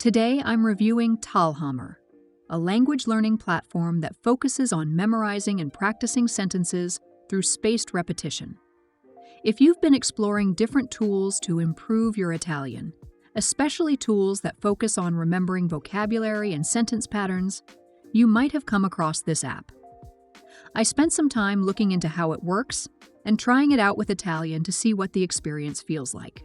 Today I'm reviewing Taalhammer, a language learning platform that focuses on memorizing and practicing sentences through spaced repetition. If you've been exploring different tools to improve your Italian, especially tools that focus on remembering vocabulary and sentence patterns, you might have come across this app. I spent some time looking into how it works and trying it out with Italian to see what the experience feels like.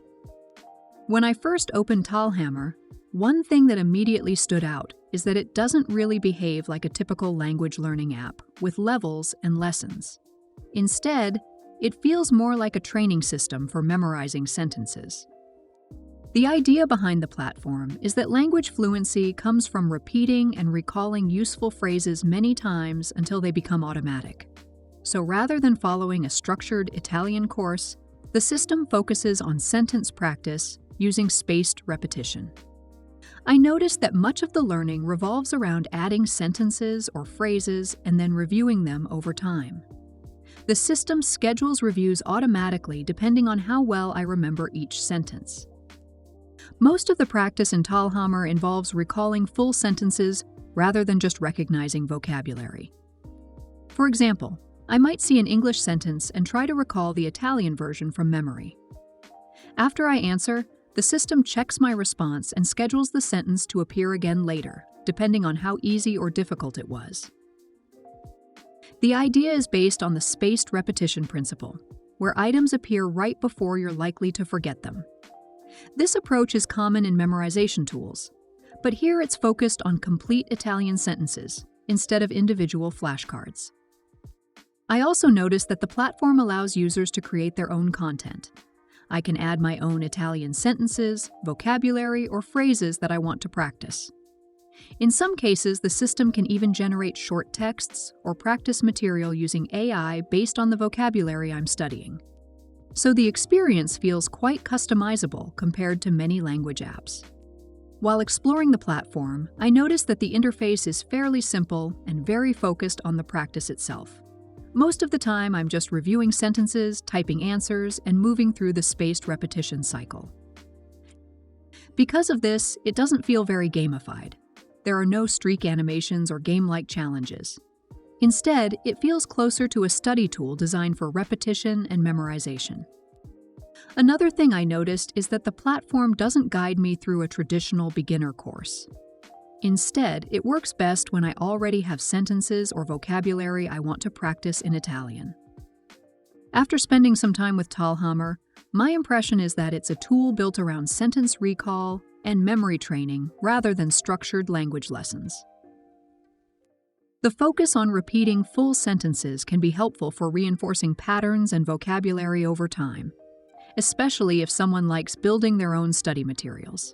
When I first opened Taalhammer, one thing that immediately stood out is that it doesn't really behave like a typical language learning app with levels and lessons. Instead, it feels more like a training system for memorizing sentences. The idea behind the platform is that language fluency comes from repeating and recalling useful phrases many times until they become automatic. So rather than following a structured Italian course, the system focuses on sentence practice using spaced repetition. I noticed that much of the learning revolves around adding sentences or phrases and then reviewing them over time. The system schedules reviews automatically depending on how well I remember each sentence. Most of the practice in Taalhammer involves recalling full sentences rather than just recognizing vocabulary. For example, I might see an English sentence and try to recall the Italian version from memory. After I answer, the system checks my response and schedules the sentence to appear again later, depending on how easy or difficult it was. The idea is based on the spaced repetition principle, where items appear right before you're likely to forget them. This approach is common in memorization tools, but here it's focused on complete Italian sentences instead of individual flashcards. I also noticed that the platform allows users to create their own content. I can add my own Italian sentences, vocabulary, or phrases that I want to practice. In some cases, the system can even generate short texts or practice material using AI based on the vocabulary I'm studying. So the experience feels quite customizable compared to many language apps. While exploring the platform, I noticed that the interface is fairly simple and very focused on the practice itself. Most of the time, I'm just reviewing sentences, typing answers, and moving through the spaced repetition cycle. Because of this, it doesn't feel very gamified. There are no streak animations or game-like challenges. Instead, it feels closer to a study tool designed for repetition and memorization. Another thing I noticed is that the platform doesn't guide me through a traditional beginner course. Instead, it works best when I already have sentences or vocabulary I want to practice in Italian. After spending some time with Taalhammer, my impression is that it's a tool built around sentence recall and memory training rather than structured language lessons. The focus on repeating full sentences can be helpful for reinforcing patterns and vocabulary over time, especially if someone likes building their own study materials.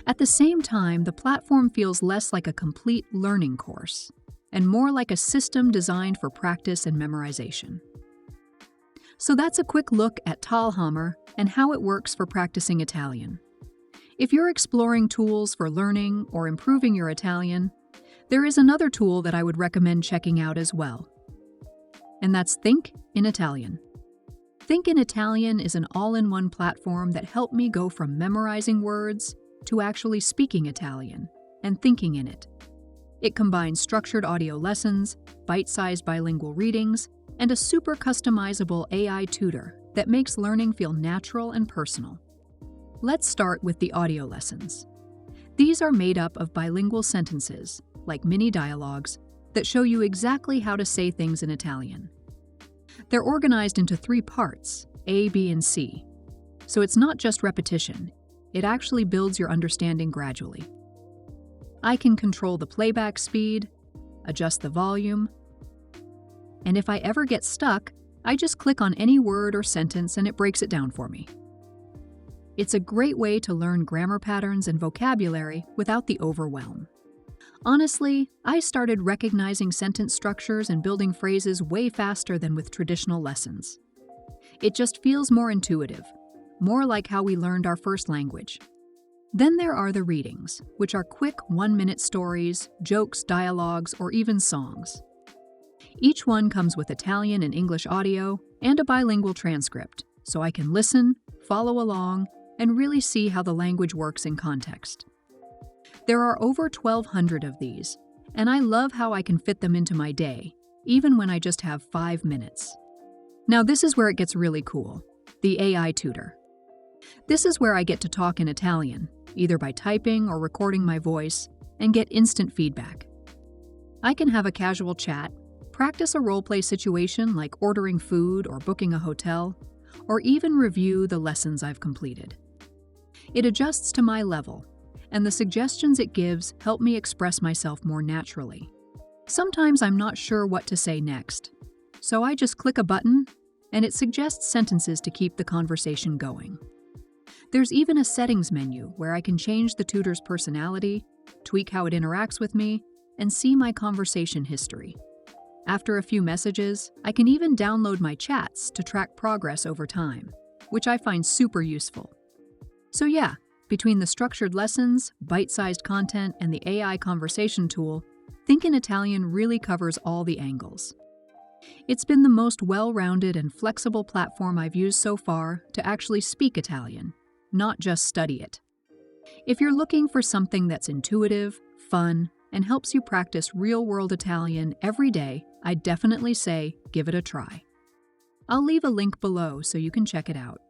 At the same time, the platform feels less like a complete learning course and more like a system designed for practice and memorization. So that's a quick look at Taalhammer and how it works for practicing Italian. If you're exploring tools for learning or improving your Italian, there is another tool that I would recommend checking out as well, and that's Think in Italian. Think in Italian is an all-in-one platform that helped me go from memorizing words to actually speaking Italian and thinking in it. It combines structured audio lessons, bite-sized bilingual readings, and a super customizable AI tutor that makes learning feel natural and personal. Let's start with the audio lessons. These are made up of bilingual sentences, like mini dialogues, that show you exactly how to say things in Italian. They're organized into 3 parts, A, B, and C. So it's not just repetition. It actually builds your understanding gradually. I can control the playback speed, adjust the volume, and if I ever get stuck, I just click on any word or sentence and it breaks it down for me. It's a great way to learn grammar patterns and vocabulary without the overwhelm. Honestly, I started recognizing sentence structures and building phrases way faster than with traditional lessons. It just feels more intuitive, more like how we learned our first language. Then there are the readings, which are quick 1-minute stories, jokes, dialogues, or even songs. Each one comes with Italian and English audio and a bilingual transcript, so I can listen, follow along, and really see how the language works in context. There are over 1,200 of these, and I love how I can fit them into my day, even when I just have 5 minutes. Now this is where it gets really cool, the AI tutor. This is where I get to talk in Italian, either by typing or recording my voice, and get instant feedback. I can have a casual chat, practice a role-play situation like ordering food or booking a hotel, or even review the lessons I've completed. It adjusts to my level, and the suggestions it gives help me express myself more naturally. Sometimes I'm not sure what to say next, so I just click a button, and it suggests sentences to keep the conversation going. There's even a settings menu where I can change the tutor's personality, tweak how it interacts with me, and see my conversation history. After a few messages, I can even download my chats to track progress over time, which I find super useful. So yeah, between the structured lessons, bite-sized content, and the AI conversation tool, Think in Italian really covers all the angles. It's been the most well-rounded and flexible platform I've used so far to actually speak Italian, not just study it. If you're looking for something that's intuitive, fun, and helps you practice real-world Italian every day, I'd definitely say give it a try. I'll leave a link below so you can check it out.